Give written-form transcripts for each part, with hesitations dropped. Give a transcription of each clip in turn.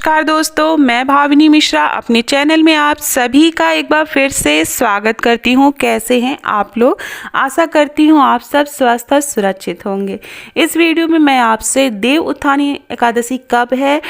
नमस्कार दोस्तों, मैं भाविनी मिश्रा अपने चैनल में आप सभी का एक बार फिर से स्वागत करती हूँ। कैसे हैं आप लोग? आशा करती हूँ आप सब स्वस्थ और सुरक्षित होंगे। इस वीडियो में मैं आपसे देव उत्थानी एकादशी कब है,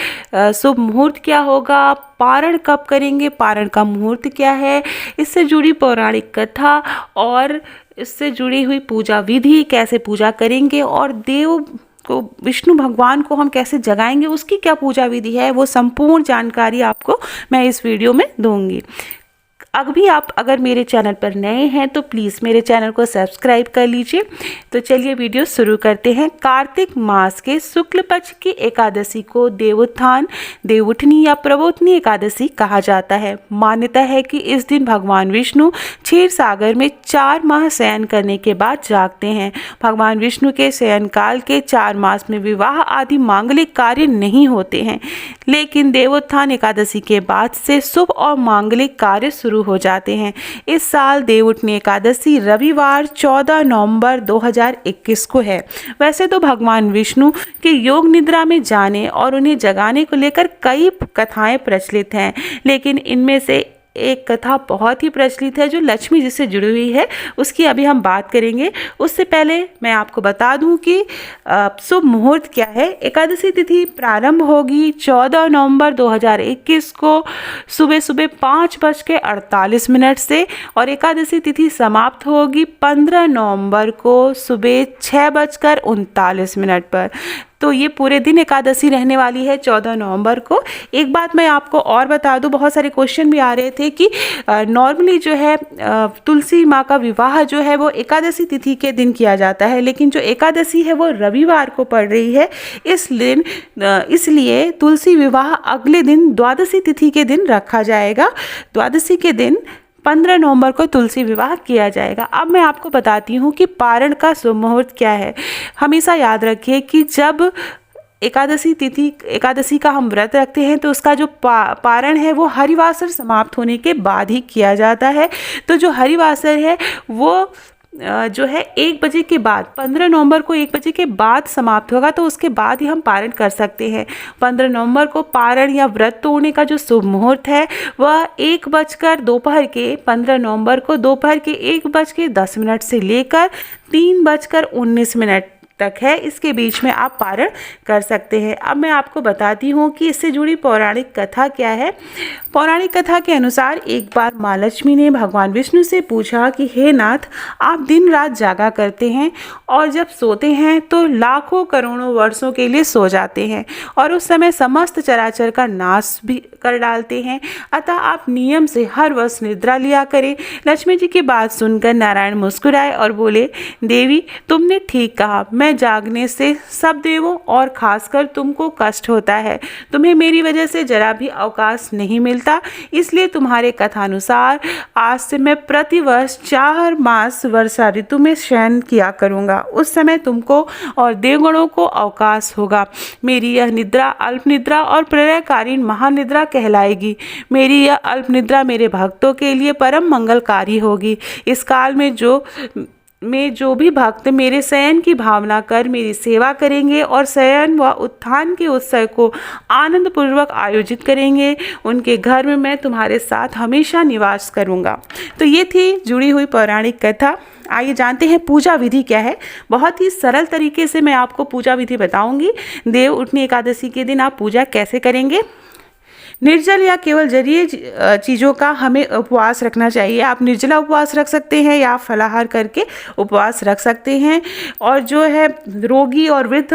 शुभ मुहूर्त क्या होगा, पारण कब करेंगे, पारण का मुहूर्त क्या है, इससे जुड़ी पौराणिक कथा और इससे जुड़ी हुई पूजा विधि, कैसे पूजा करेंगे और देव को विष्णु भगवान को हम कैसे जगाएंगे, उसकी क्या पूजा विधि है, वो संपूर्ण जानकारी आपको मैं इस वीडियो में दूंगी। अभी आप अगर मेरे चैनल पर नए हैं तो प्लीज़ मेरे चैनल को सब्सक्राइब कर लीजिए। तो चलिए वीडियो शुरू करते हैं। कार्तिक मास के शुक्ल पक्ष की एकादशी को देवोत्थान, देवउठनी या प्रबोधनी एकादशी कहा जाता है। मान्यता है कि इस दिन भगवान विष्णु क्षीर सागर में 4 माह शयन करने के बाद जागते हैं। भगवान विष्णु के शयन काल के 4 मास में विवाह आदि मांगलिक कार्य नहीं होते हैं, लेकिन देवोत्थान एकादशी के बाद से शुभ और मांगलिक कार्य शुरू हो जाते हैं। इस साल देवउठनी एकादशी रविवार 14 नवंबर 2021 को है। वैसे तो भगवान विष्णु के योग निद्रा में जाने और उन्हें जगाने को लेकर कई कथाएं प्रचलित हैं, लेकिन इनमें से एक कथा बहुत ही प्रचलित है जो लक्ष्मी जी से जुड़ी हुई है, उसकी अभी हम बात करेंगे। उससे पहले मैं आपको बता दूं कि शुभ मुहूर्त क्या है। एकादशी तिथि प्रारंभ होगी 14 नवंबर 2021 को सुबह सुबह 5:48 से और एकादशी तिथि समाप्त होगी 15 नवंबर को सुबह 6:39 पर। तो ये पूरे दिन एकादशी रहने वाली है 14 नवंबर को। एक बात मैं आपको और बता दूं, बहुत सारे क्वेश्चन भी आ रहे थे कि नॉर्मली जो है तुलसी माँ का विवाह जो है वो एकादशी तिथि के दिन किया जाता है, लेकिन जो एकादशी है वो रविवार को पड़ रही है, इसलिए तुलसी विवाह अगले दिन द्वादशी तिथि के दिन रखा जाएगा। द्वादशी के दिन 15 नवंबर को तुलसी विवाह किया जाएगा। अब मैं आपको बताती हूँ कि पारण का शुभ मुहूर्त क्या है। हमेशा याद रखिए कि जब एकादशी का हम व्रत रखते हैं तो उसका जो पारण है वो हरिवासर समाप्त होने के बाद ही किया जाता है। तो जो हरिवासर है वो जो है 1 बजे के बाद, 15 नवंबर को 1 बजे के बाद समाप्त होगा, तो उसके बाद ही हम पारण कर सकते हैं। 15 नवंबर को पारण या व्रत तोड़ने का जो शुभ मुहूर्त है वह 1 बजकर दोपहर के 15 नवंबर को दोपहर के 1:10 से लेकर 3:19 तक है। इसके बीच में आप पारण कर सकते हैं। अब मैं आपको बताती हूँ कि इससे जुड़ी पौराणिक कथा क्या है। पौराणिक कथा के अनुसार एक बार माँ लक्ष्मी ने भगवान विष्णु से पूछा कि हे नाथ, आप दिन रात जागा करते हैं और जब सोते हैं तो लाखों करोड़ों वर्षों के लिए सो जाते हैं और उस समय समस्त चराचर का नाश भी कर डालते हैं, अतः आप नियम से हर वर्ष निद्रा लिया करें। लक्ष्मी जी की बात सुनकर नारायण मुस्कुराए और बोले, देवी तुमने ठीक कहा, मैं जागने से सब देवों और खासकर तुमको कष्ट होता है। तुम्हें मेरी वजह से जरा भी अवकाश नहीं मिलता, इसलिए तुम्हारे कथानुसार आज से मैं प्रतिवर्ष 4 मास वर्षा ऋतु में शयन किया करूँगा। उस समय तुमको और देवगणों को अवकाश होगा। मेरी यह निद्रा अल्प निद्रा और प्रलयकालीन महानिद्रा कहलाएगी। मेरी यह अल्प निद्रा मेरे भक्तों के लिए परम मंगलकारी होगी। इस काल में जो भी भक्त मेरे शयन की भावना कर मेरी सेवा करेंगे और शयन व उत्थान के उत्सव को आनंद पूर्वक आयोजित करेंगे, उनके घर में मैं तुम्हारे साथ हमेशा निवास करूंगा। तो ये थी जुड़ी हुई पौराणिक कथा। आइए जानते हैं पूजा विधि क्या है। बहुत ही सरल तरीके से मैं आपको पूजा विधि बताऊंगी। देव उठनी एकादशी के दिन आप पूजा कैसे करेंगे। निर्जल या केवल जलीय चीज़ों का हमें उपवास रखना चाहिए। आप निर्जला उपवास रख सकते हैं या फलाहार करके उपवास रख सकते हैं। और जो है रोगी और वृद्ध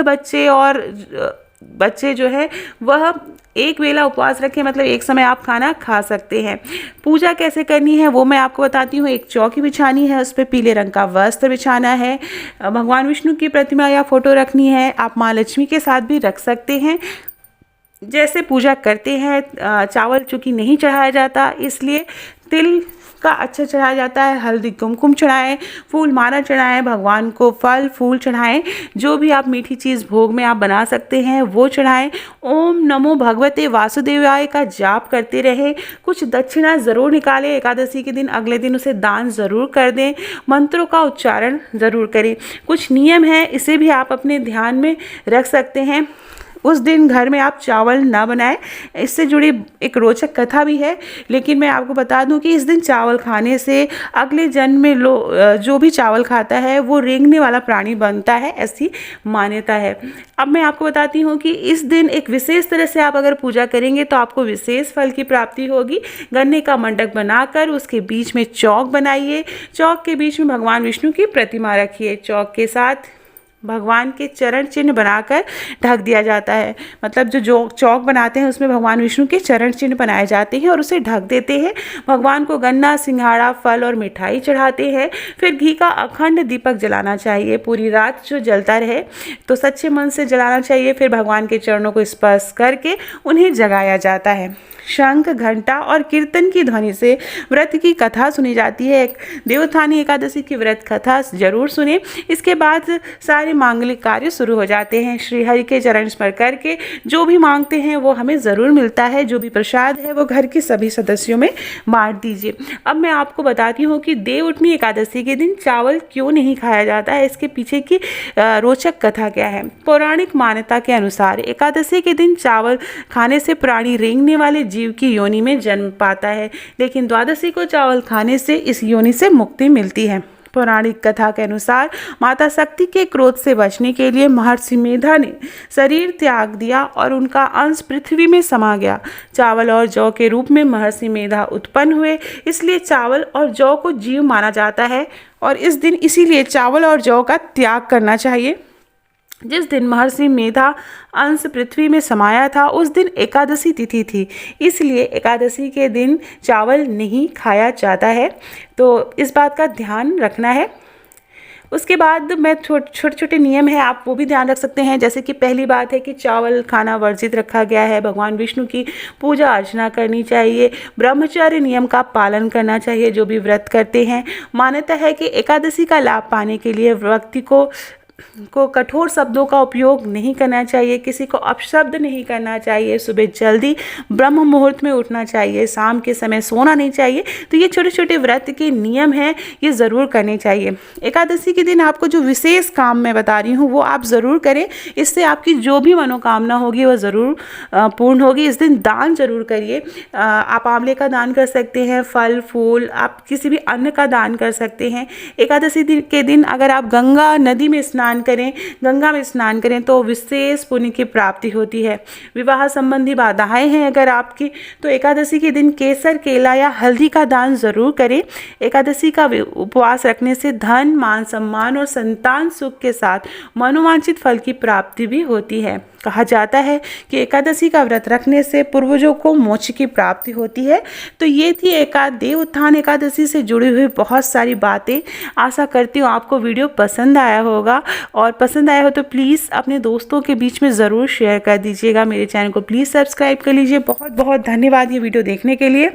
बच्चे जो है वह एक वेला उपवास रखें, मतलब एक समय आप खाना खा सकते हैं। पूजा कैसे करनी है वो मैं आपको बताती हूँ। एक चौकी बिछानी है, उस पर पीले रंग का वस्त्र बिछाना है। भगवान विष्णु की प्रतिमा या फोटो रखनी है। आप माँ लक्ष्मी के साथ भी रख सकते हैं। जैसे पूजा करते हैं, चावल चूँकि नहीं चढ़ाया जाता, इसलिए तिल का अच्छा चढ़ाया जाता है। हल्दी कुमकुम चढ़ाएं, फूल माला चढ़ाएं, भगवान को फल फूल चढ़ाएं। जो भी आप मीठी चीज़ भोग में आप बना सकते हैं वो चढ़ाएं। ओम नमो भगवते वासुदेवाय का जाप करते रहें। कुछ दक्षिणा ज़रूर निकालें एकादशी के दिन, अगले दिन उसे दान ज़रूर कर दें। मंत्रों का उच्चारण ज़रूर करें। कुछ नियम हैं, इसे भी आप अपने ध्यान में रख सकते हैं। उस दिन घर में आप चावल ना बनाएं। इससे जुड़ी एक रोचक कथा भी है, लेकिन मैं आपको बता दूं कि इस दिन चावल खाने से अगले जन्म में जो भी चावल खाता है वो रेंगने वाला प्राणी बनता है, ऐसी मान्यता है। अब मैं आपको बताती हूँ कि इस दिन एक विशेष तरह से आप अगर पूजा करेंगे तो आपको विशेष फल की प्राप्ति होगी। गन्ने का मंडक बनाकर उसके बीच में चौक बनाइए, चौक के बीच में भगवान विष्णु की प्रतिमा रखिए, चौक के साथ भगवान के चरण चिन्ह बनाकर ढक दिया जाता है। मतलब जो चौक बनाते हैं उसमें भगवान विष्णु के चरण चिन्ह बनाए जाते हैं और उसे ढक देते हैं। भगवान को गन्ना, सिंघाड़ा, फल और मिठाई चढ़ाते हैं। फिर घी का अखंड दीपक जलाना चाहिए, पूरी रात जो जलता रहे, तो सच्चे मन से जलाना चाहिए। फिर भगवान के चरणों को स्पर्श करके उन्हें जगाया जाता है। शंख, घंटा और कीर्तन की ध्वनि से व्रत की कथा सुनी जाती है। एक देवोत्थानी एकादशी की व्रत कथा जरूर सुने। इसके बाद सारे मांगलिक कार्य शुरू हो जाते हैं। श्री हरि के चरण स्मरण करके जो भी मांगते हैं वो हमें ज़रूर मिलता है। जो भी प्रसाद है वो घर के सभी सदस्यों में बांट दीजिए। अब मैं आपको बताती हूँ कि देवउठनी एकादशी के दिन चावल क्यों नहीं खाया जाता है, इसके पीछे की रोचक कथा क्या है। पौराणिक मान्यता के अनुसार एकादशी के दिन चावल खाने से प्राणी रेंगने वाले जीव की योनि में जन्म पाता है, लेकिन द्वादशी को चावल खाने से इस योनि से मुक्ति मिलती है। पौराणिक कथा के अनुसार माता शक्ति के क्रोध से बचने के लिए महर्षि मेधा ने शरीर त्याग दिया और उनका अंश पृथ्वी में समा गया। चावल और जौ के रूप में महर्षि मेधा उत्पन्न हुए, इसलिए चावल और जौ को जीव माना जाता है और इस दिन इसीलिए चावल और जौ का त्याग करना चाहिए। जिस दिन महर्षि मेधा अंश पृथ्वी में समाया था उस दिन एकादशी तिथि थी, इसलिए एकादशी के दिन चावल नहीं खाया जाता है, तो इस बात का ध्यान रखना है। उसके बाद मैं छोटे छोटे नियम है, आप वो भी ध्यान रख सकते हैं। जैसे कि पहली बात है कि चावल खाना वर्जित रखा गया है। भगवान विष्णु की पूजा अर्चना करनी चाहिए। ब्रह्मचर्य नियम का पालन करना चाहिए जो भी व्रत करते हैं। मान्यता है कि एकादशी का लाभ पाने के लिए व्यक्ति को कठोर शब्दों का उपयोग नहीं करना चाहिए, किसी को अपशब्द नहीं करना चाहिए, सुबह जल्दी ब्रह्म मुहूर्त में उठना चाहिए, शाम के समय सोना नहीं चाहिए। तो ये छोटे छोटे व्रत के नियम हैं, ये ज़रूर करने चाहिए। एकादशी के दिन आपको जो विशेष काम मैं बता रही हूँ वो आप ज़रूर करें, इससे आपकी जो भी मनोकामना होगी वो ज़रूर पूर्ण होगी। इस दिन दान जरूर करिए। आप आंवले का दान कर सकते हैं, फल फूल, आप किसी भी अन्न का दान कर सकते हैं। एकादशी के दिन अगर आप गंगा नदी में स्नान करें, गंगा में स्नान करें तो विशेष पुण्य की प्राप्ति होती है। विवाह संबंधी बाधाएं हैं अगर आपकी, तो एकादशी के दिन केसर, केला या हल्दी का दान जरूर करें। एकादशी का उपवास रखने से धन, मान सम्मान और संतान सुख के साथ मनोवांछित फल की प्राप्ति भी होती है। कहा जाता है कि एकादशी का व्रत रखने से पूर्वजों को मोक्ष की प्राप्ति होती है। तो ये थी देव उत्थान एकादशी से जुड़ी हुई बहुत सारी बातें। आशा करती हूँ आपको वीडियो पसंद आया होगा, और पसंद आया हो तो प्लीज़ अपने दोस्तों के बीच में ज़रूर शेयर कर दीजिएगा। मेरे चैनल को प्लीज़ सब्सक्राइब कर लीजिए। बहुत बहुत धन्यवाद ये वीडियो देखने के लिए।